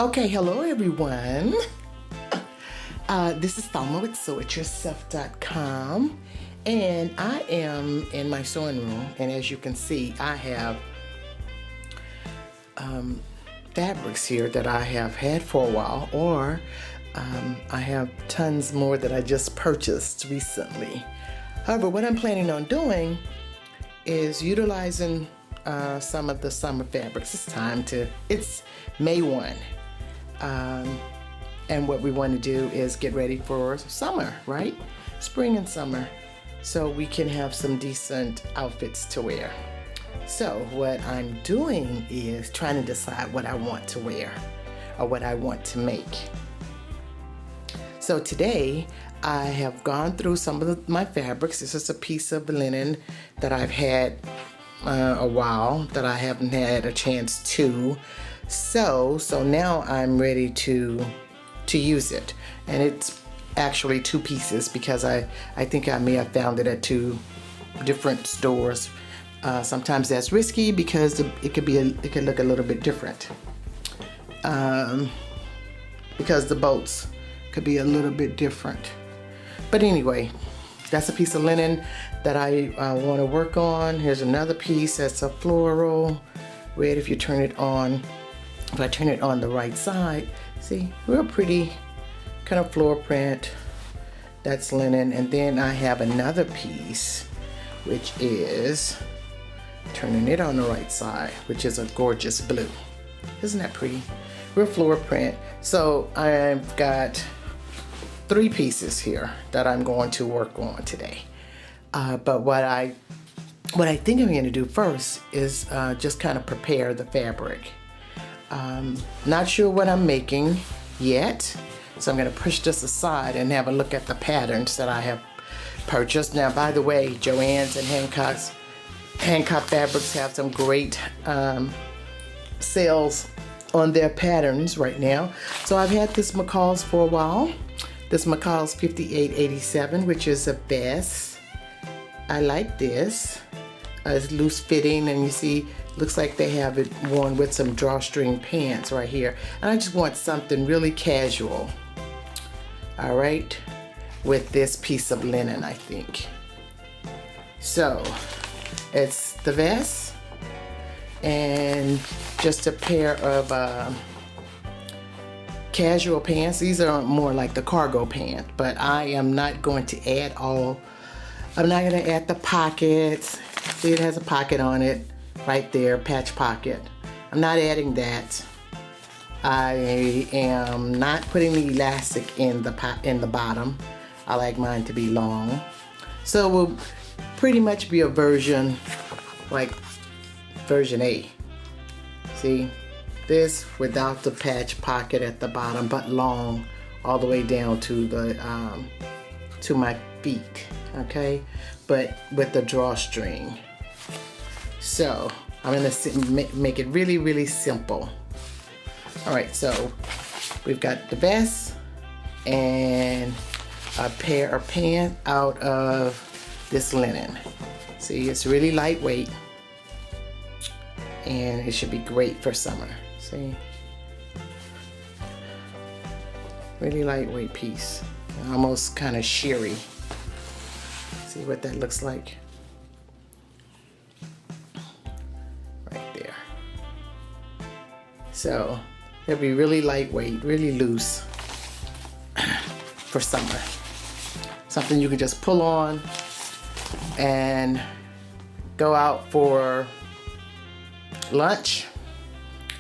Okay, hello everyone. This is Thelma with SewItYourself.com, and I am in my sewing room, and as you can see, I have fabrics here that I have had for a while, or I have tons more that I just purchased recently. However, what I'm planning on doing is utilizing some of the summer fabrics. It's May 1. And what we want to do is get ready for summer, right? Spring and summer, so we can have some decent outfits to wear. So what I'm doing is trying to decide what I want to wear or what I want to make. So today I have gone through some of my fabrics. This is a piece of linen that I've had a while that I haven't had a chance to sew. So now I'm ready to use it, and it's actually two pieces because I think I may have found it at two different stores. Sometimes that's risky because it could look a little bit different because the bolts could be a little bit different. But anyway, that's a piece of linen that I want to work on. Here's another piece that's a floral red. If you turn it on, if I turn it on the right side, see, real pretty kind of floral print. That's linen. And then I have another piece, which is turning it on the right side, which is a gorgeous blue. Isn't that pretty? Real floral print. So I've got three pieces here that I'm going to work on today. But what I think I'm going to do first is just kind of prepare the fabric. Not sure what I'm making yet, so I'm going to push this aside and have a look at the patterns that I have purchased. Now, by the way, Joann's and Hancock Fabrics have some great sales on their patterns right now. So I've had this McCall's for a while. This McCall's 5887, which is a vest. I like this. It's loose fitting, and you see, looks like they have it worn with some drawstring pants right here. And I just want something really casual. All right, with this piece of linen, I think. So it's the vest and just a pair of casual pants. These are more like the cargo pant, but I am not going to add I'm not going to add the pockets. See, it has a pocket on it right there, patch pocket. I'm not adding that. I am not putting the elastic in the bottom. I like mine to be long. So it will pretty much be a version like version A. See? This without the patch pocket at the bottom, but long all the way down to the to my feet, okay? But with the drawstring. So I'm gonna make it really, really simple. All right, so we've got the vest and a pair of pants out of this linen. See, it's really lightweight, and it should be great for summer. See, really lightweight piece, almost kind of sheery. See what that looks like right there. So it'll be really lightweight, really loose for summer. Something you can just pull on and go out for lunch.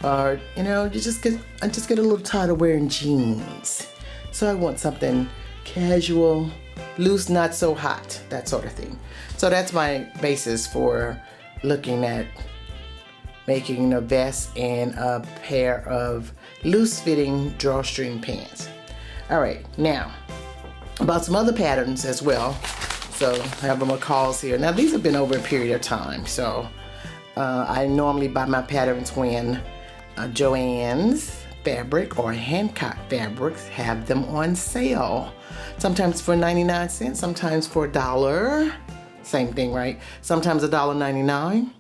Or, you know, I just get a little tired of wearing jeans. So I want something casual, loose, not so hot, that sort of thing. So that's my basis for looking at making a vest and a pair of loose-fitting drawstring pants. All right, now, about some other patterns as well. So I have the McCall's here. Now, these have been over a period of time. So I normally buy my patterns when Joann's Fabric or Hancock Fabrics have them on sale. Sometimes for 99 cents, sometimes for $1. Same thing, right? Sometimes $1.99.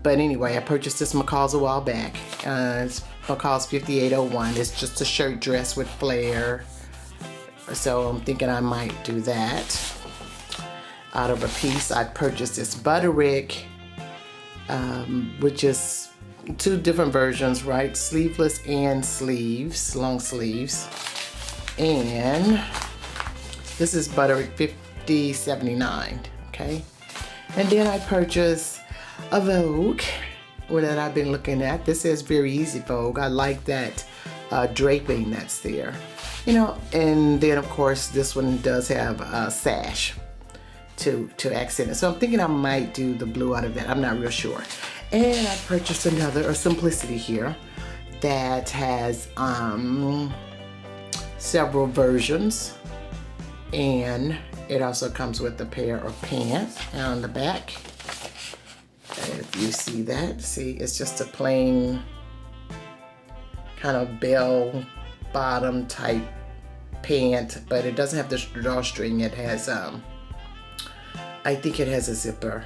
But anyway, I purchased this McCall's a while back. It's because 5801 is just a shirt dress with flare. So I'm thinking I might do that. Out of a piece, I purchased this Butterick, which is 2 different versions, right? Sleeveless and sleeves, long sleeves. And this is Butterick 5079, okay? And then I purchased a Vogue that I've been looking at. This is Very Easy Vogue. I like that draping that's there. You know, and then of course this one does have a sash to accent it. So I'm thinking I might do the blue out of that. I'm not real sure. And I purchased another, a Simplicity here, that has several versions. And it also comes with a pair of pants on the back. If you see that, see, it's just a plain kind of bell bottom type pant, but it doesn't have the drawstring. It has, I think it has a zipper.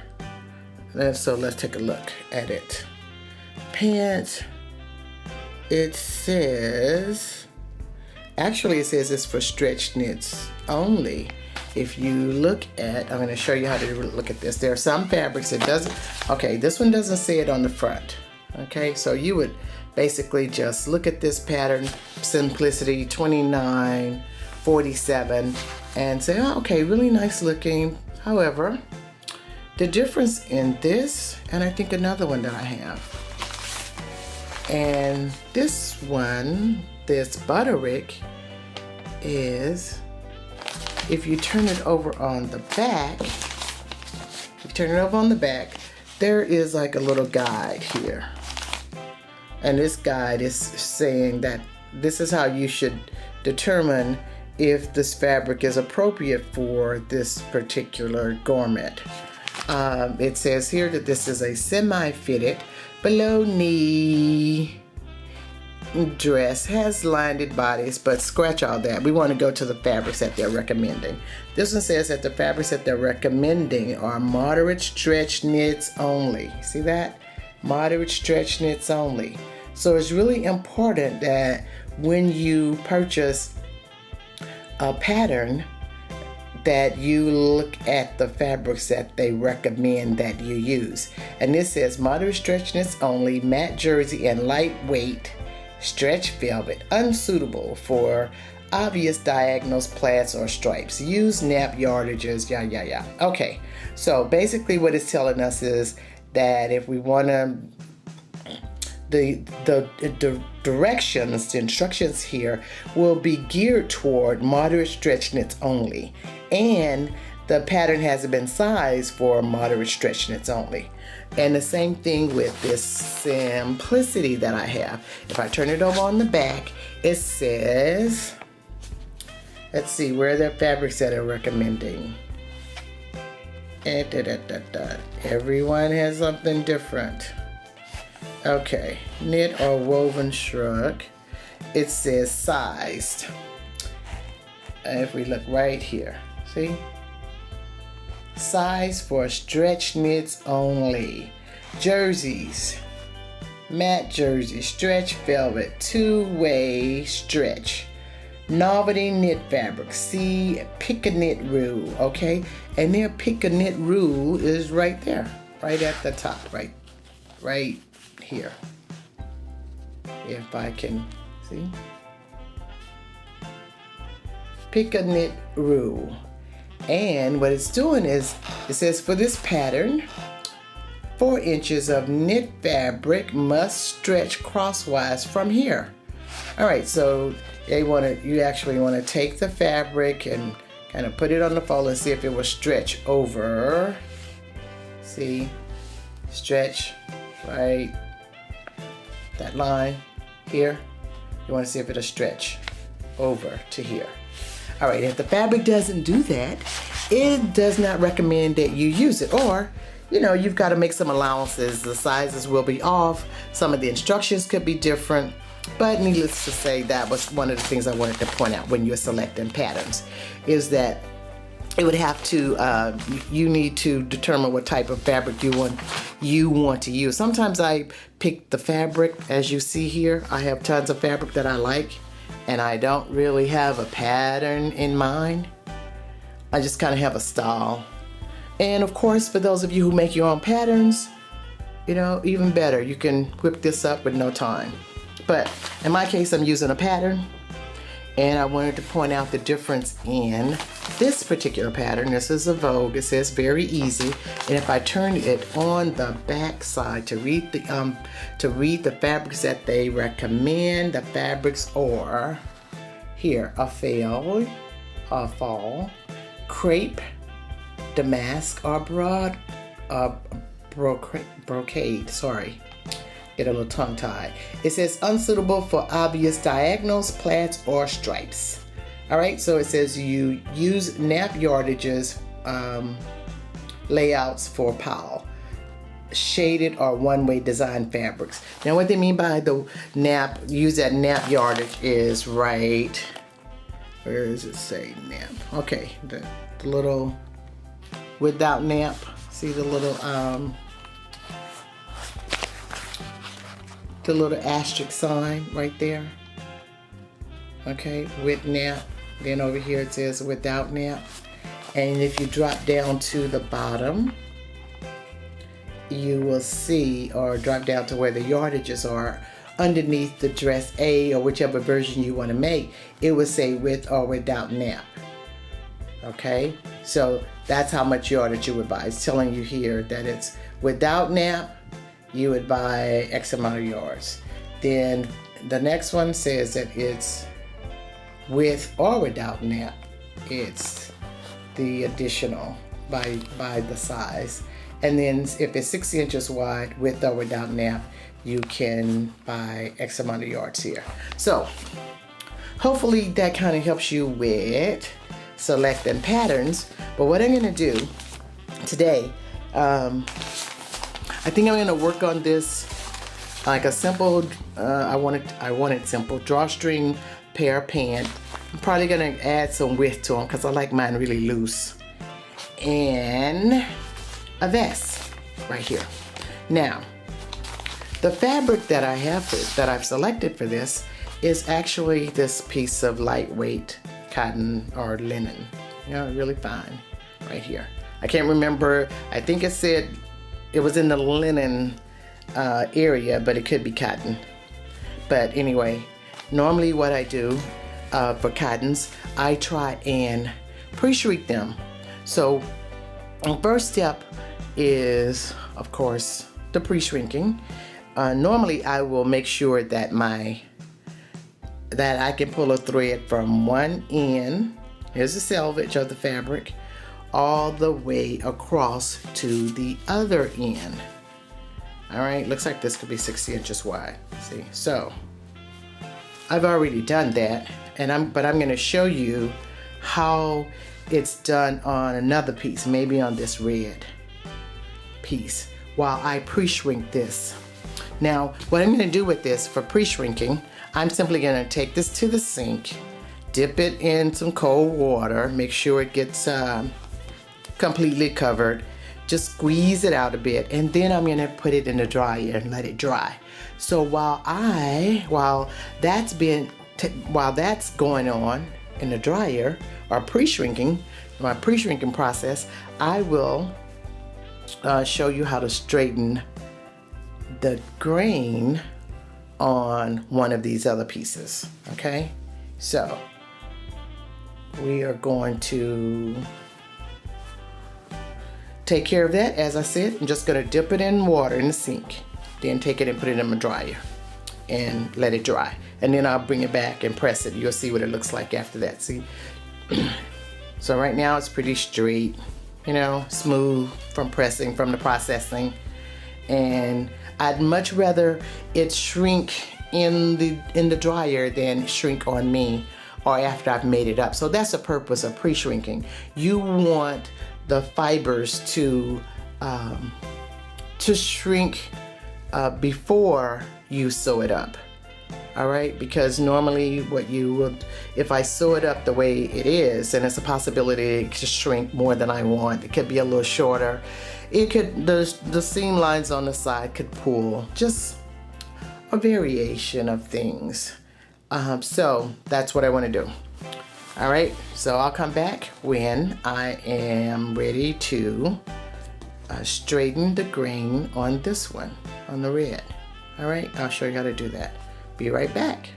So let's take a look at it. Pants, it says, actually it says it's for stretch knits only. If you look at, I'm going to show you how to look at this. There are some fabrics it doesn't, okay, this one doesn't say it on the front. Okay, so you would basically just look at this pattern, Simplicity 2947, and say, oh, okay, really nice looking. However, the difference in this, and I think another one that I have, and this one, this Butterick, is, if you turn it over on the back, there is like a little guide here. And this guide is saying that this is how you should determine if this fabric is appropriate for this particular garment. It says here that this is a semi-fitted below knee dress, has lined bodies, but scratch all that. We want to go to the fabrics that they're recommending. This one says that the fabrics that they're recommending are moderate stretch knits only. See that? Moderate stretch knits only. So it's really important that when you purchase a pattern that you look at the fabrics that they recommend that you use. And this says moderate stretch knits only, matte jersey and lightweight stretch velvet, unsuitable for obvious diagonals, plaids, or stripes. Use nap yardages, yeah. Okay, so basically what it's telling us is that if we want to, the directions, the instructions here will be geared toward moderate stretch knits only. And the pattern hasn't been sized for moderate stretch knits only. And the same thing with this Simplicity that I have. If I turn it over on the back, it says, let's see, where are the fabrics that are recommending? Everyone has something different. Okay, knit or woven shrug. It says sized. And if we look right here, see? Size for stretch knits only. Jerseys, matte jersey, stretch velvet, 2-way stretch. Novelty knit fabric. See, pick a knit rule, okay? And their pick a knit rule is right there, right at the top, right here. If I can see. Pick a knit rule. And what it's doing is, it says for this pattern, 4 inches of knit fabric must stretch crosswise from here. All right, so you actually want to take the fabric and kind of put it on the fold and see if it will stretch over. See, stretch, right, that line here. You want to see if it'll stretch over to here. All right, if the fabric doesn't do that, it does not recommend that you use it. Or, you know, you've got to make some allowances. The sizes will be off. Some of the instructions could be different. But needless to say, that was one of the things I wanted to point out when you're selecting patterns, is that it would have to, you need to determine what type of fabric you want to use. Sometimes I pick the fabric, as you see here. I have tons of fabric that I like, and I don't really have a pattern in mind. I just kind of have a style. And of course, for those of you who make your own patterns, you know, even better, you can whip this up with no time. But in my case, I'm using a pattern, and I wanted to point out the difference in this particular pattern. This is a Vogue. It says very easy, and if I turn it on the back side to read the fabrics that they recommend, the fabrics are here: a fall, crepe, damask, or brocade. Sorry, get a little tongue-tied. It says unsuitable for obvious diagonals, plaids, or stripes. All right, so it says you use nap yardages layouts for POW, shaded or one-way design fabrics. Now, what they mean by the nap, use that nap yardage is right. Where does it say nap? Okay, the little without nap. See the little asterisk sign right there. Okay, with nap. Then over here it says without nap. And if you drop down to the bottom, you will see, or drop down to where the yardages are, underneath the dress A or whichever version you want to make, it will say with or without nap. Okay, so that's how much yardage you would buy. It's telling you here that it's without nap, you would buy X amount of yards. Then the next one says that it's with or without nap. It's the additional by the size. And then if it's 6 inches wide, with or without nap, you can buy X amount of yards here. So hopefully that kind of helps you with selecting patterns. But what I'm going to do today, I think I'm going to work on this like a simple, I want it simple, drawstring pair pant. I'm probably going to add some width to them because I like mine really loose. And a vest right here. Now, the fabric that I have that I've selected for this is actually this piece of lightweight cotton or linen. You know, really fine right here. I can't remember, I think it said it was in the linen area, but it could be cotton. But anyway, normally what I do for cottons, I try and pre-shrink them. So first step is, of course, the pre-shrinking. Normally I will make sure that I can pull a thread from one end, here's the selvage of the fabric, all the way across to the other end. All right, looks like this could be 60 inches wide. See, so I've already done that, but I'm going to show you how it's done on another piece, maybe on this red piece, while I pre-shrink this. Now, what I'm going to do with this for pre-shrinking, I'm simply going to take this to the sink, dip it in some cold water, make sure it gets completely covered, just squeeze it out a bit, and then I'm going to put it in the dryer and let it dry. So while that's going on in the dryer, or pre-shrinking, my pre-shrinking process, I will show you how to straighten the grain on one of these other pieces. Okay, so we are going to take care of that. As I said, I'm just going to dip it in water in the sink, then take it and put it in my dryer and let it dry, and then I'll bring it back and press it. You'll see what it looks like after that. See, so right now it's pretty straight, you know, smooth from the processing, and I'd much rather it shrink in the dryer than shrink on me or after I've made it up. So that's the purpose of pre-shrinking. You want the fibers to shrink before you sew it up. All right, because normally what you would, if I sew it up the way it is, and it's a possibility it could shrink more than I want, it could be a little shorter. It could, the seam lines on the side could pull, just a variation of things. So that's what I want to do. All right, so I'll come back when I am ready to straighten the grain on this one, on the red. All right, I'll show you how to do that. Be right back.